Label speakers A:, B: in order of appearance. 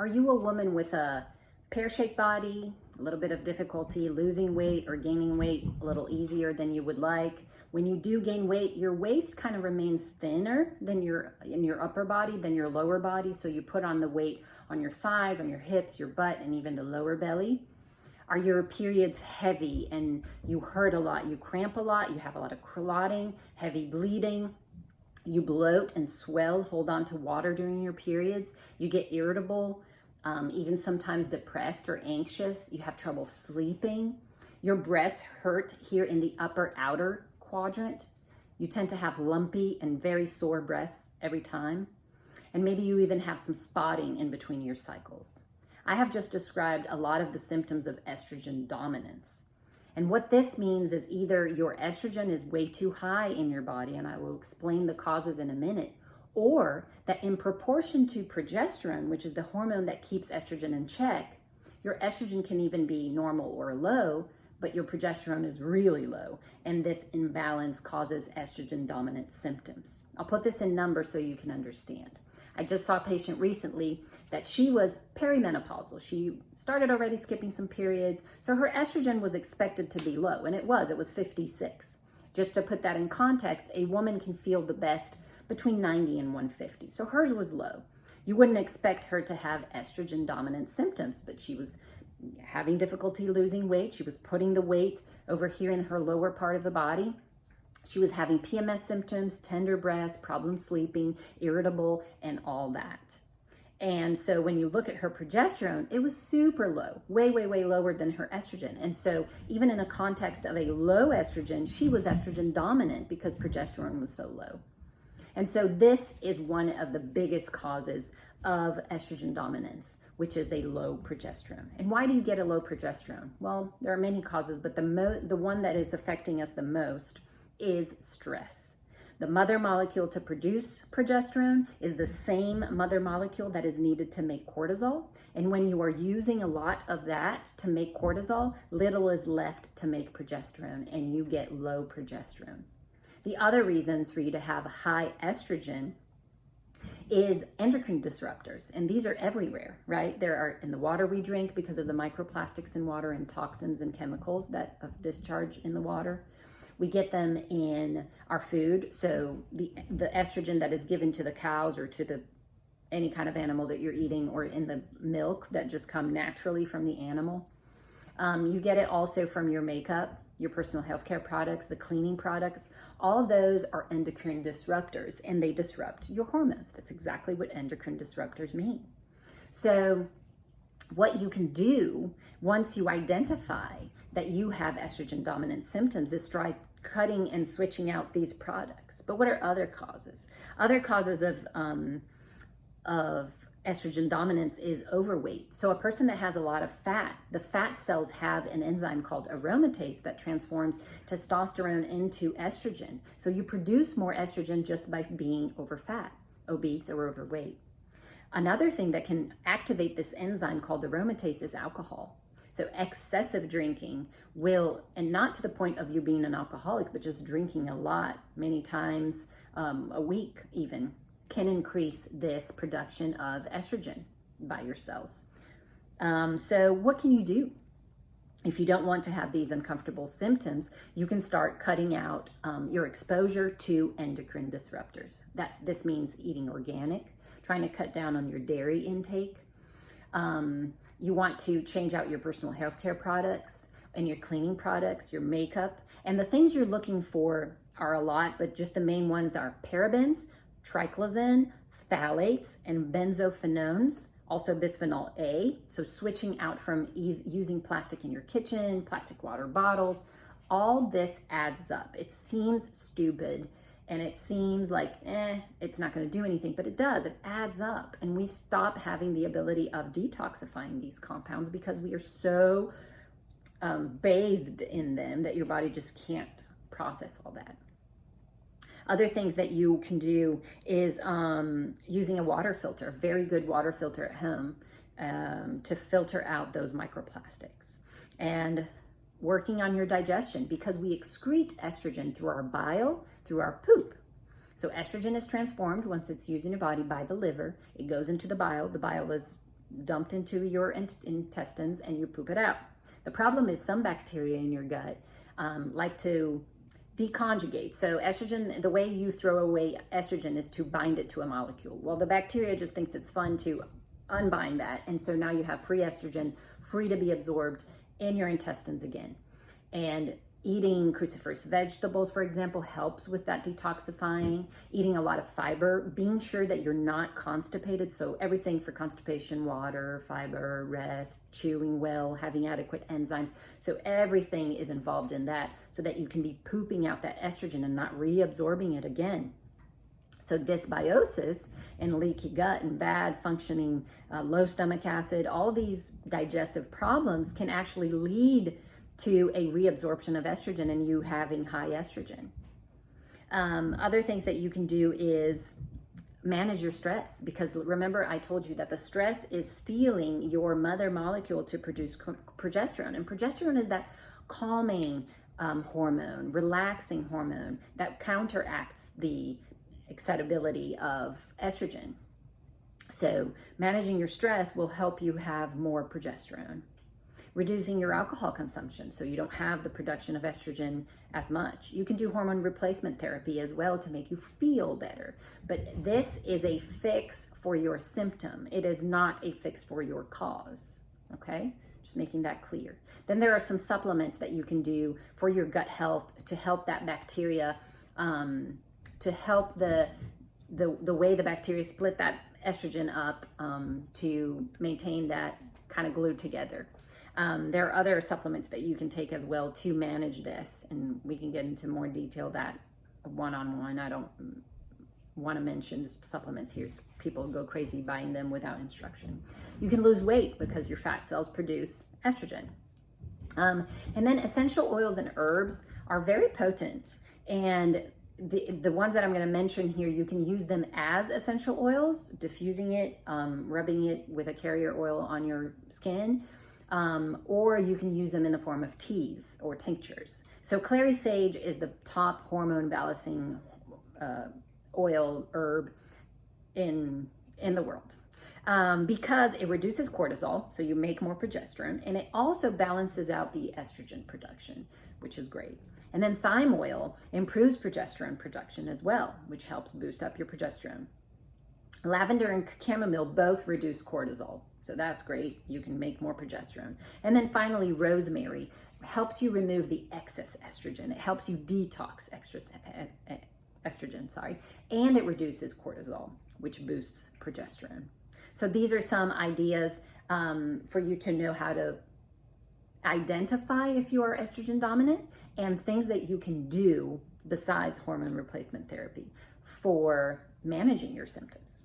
A: Are you a woman with a pear-shaped body, a little bit of difficulty losing weight or gaining weight a little easier than you would like? When you do gain weight, your waist kind of remains thinner than in your upper body than your lower body. So you put on the weight on your thighs, on your hips, your butt, and even the lower belly. Are your periods heavy and you hurt a lot, you cramp a lot, you have a lot of clotting, heavy bleeding, you bloat and swell, hold on to water during your periods, you get irritable, even sometimes depressed or anxious, you have trouble sleeping, your breasts hurt here in the upper outer quadrant, you tend to have lumpy and very sore breasts every time, and maybe you even have some spotting in between your cycles. I have just described a lot of the symptoms of estrogen dominance. And what this means is either your estrogen is way too high in your body, and I will explain the causes in a minute, or that in proportion to progesterone, which is the hormone that keeps estrogen in check, your estrogen can even be normal or low, but your progesterone is really low. And this imbalance causes estrogen dominant symptoms. I'll put this in numbers so you can understand. I just saw a patient recently that she was perimenopausal. She started already skipping some periods, so her estrogen was expected to be low, and it was 56. Just to put that in context, a woman can feel the best between 90 and 150, so hers was low. You wouldn't expect her to have estrogen dominant symptoms, but she was having difficulty losing weight. She was putting the weight over here in her lower part of the body. She was having PMS symptoms, tender breasts, problem sleeping, irritable, and all that. And so when you look at her progesterone, it was super low, way, way, way lower than her estrogen. And so even in a context of a low estrogen, she was estrogen dominant because progesterone was so low. And so this is one of the biggest causes of estrogen dominance, which is a low progesterone. And why do you get a low progesterone? Well, there are many causes, but the one that is affecting us the most is stress. The mother molecule to produce progesterone is the same mother molecule that is needed to make cortisol. And when you are using a lot of that to make cortisol, little is left to make progesterone, and you get low progesterone. The other reasons for you to have high estrogen is endocrine disruptors, and these are everywhere, right? There are in the water we drink because of the microplastics in water and toxins and chemicals that discharge in the water. We get them in our food, so the estrogen that is given to the cows or to any kind of animal that you're eating, or in the milk that just come naturally from the animal. You get it also from your makeup, your personal healthcare products, the cleaning products. All of those are endocrine disruptors, and they disrupt your hormones. That's exactly what endocrine disruptors mean. So what you can do once you identify that you have estrogen dominant symptoms is try cutting and switching out these products. But what are other causes? Other causes of estrogen dominance is overweight. So a person that has a lot of fat, the fat cells have an enzyme called aromatase that transforms testosterone into estrogen. So you produce more estrogen just by being overfat, obese, or overweight. Another thing that can activate this enzyme called aromatase is alcohol. So excessive drinking will, and not to the point of you being an alcoholic, but just drinking a lot, many times a week even, can increase this production of estrogen by your cells. So what can you do? If you don't want to have these uncomfortable symptoms, you can start cutting out your exposure to endocrine disruptors. This means eating organic, trying to cut down on your dairy intake. You want to change out your personal healthcare products and your cleaning products, your makeup. And the things you're looking for are a lot, but just the main ones are parabens, triclosan, phthalates, and benzophenones, also bisphenol A. So switching out from using plastic in your kitchen, plastic water bottles, all this adds up. It seems stupid and it seems like, it's not going to do anything, but it does. It adds up, and we stop having the ability of detoxifying these compounds because we are so bathed in them that your body just can't process all that. Other things that you can do is using a water filter, a very good water filter at home to filter out those microplastics. And working on your digestion, because we excrete estrogen through our bile, through our poop. So estrogen is transformed once it's used in your body by the liver. It goes into the bile. The bile is dumped into your intestines and you poop it out. The problem is some bacteria in your gut like to deconjugate. So estrogen, the way you throw away estrogen is to bind it to a molecule. Well, the bacteria just thinks it's fun to unbind that. And so now you have free estrogen, free to be absorbed in your intestines again. And eating cruciferous vegetables, for example, helps with that detoxifying. Eating a lot of fiber, being sure that you're not constipated. So everything for constipation: water, fiber, rest, chewing well, having adequate enzymes. So everything is involved in that so that you can be pooping out that estrogen and not reabsorbing it again. So dysbiosis and leaky gut and bad functioning, low stomach acid, all these digestive problems can actually lead to a reabsorption of estrogen and you having high estrogen. Other things that you can do is manage your stress, because remember I told you that the stress is stealing your mother molecule to produce progesterone, and progesterone is that calming hormone, relaxing hormone that counteracts the excitability of estrogen. So managing your stress will help you have more progesterone. Reducing your alcohol consumption so you don't have the production of estrogen as much. You can do hormone replacement therapy as well to make you feel better. But this is a fix for your symptom. It is not a fix for your cause, okay? Just making that clear. Then there are some supplements that you can do for your gut health to help that bacteria, to help the way the bacteria split that estrogen up to maintain that kind of glued together. There are other supplements that you can take as well to manage this, and we can get into more detail that one-on-one. I don't want to mention supplements here. People go crazy buying them without instruction. You can lose weight because your fat cells produce estrogen. And then essential oils and herbs are very potent, and the ones that I'm going to mention here, you can use them as essential oils, diffusing it, rubbing it with a carrier oil on your skin, or you can use them in the form of teas or tinctures. So clary sage is the top hormone balancing oil herb in the world, because it reduces cortisol, so you make more progesterone, and it also balances out the estrogen production, which is great. And then thyme oil improves progesterone production as well, which helps boost up your progesterone. Lavender and chamomile both reduce cortisol, so that's great. You can make more progesterone. And then finally, rosemary helps you remove the excess estrogen. It helps you detox estrogen, and it reduces cortisol, which boosts progesterone. So these are some ideas for you to know how to identify if you are estrogen dominant, and things that you can do besides hormone replacement therapy for managing your symptoms.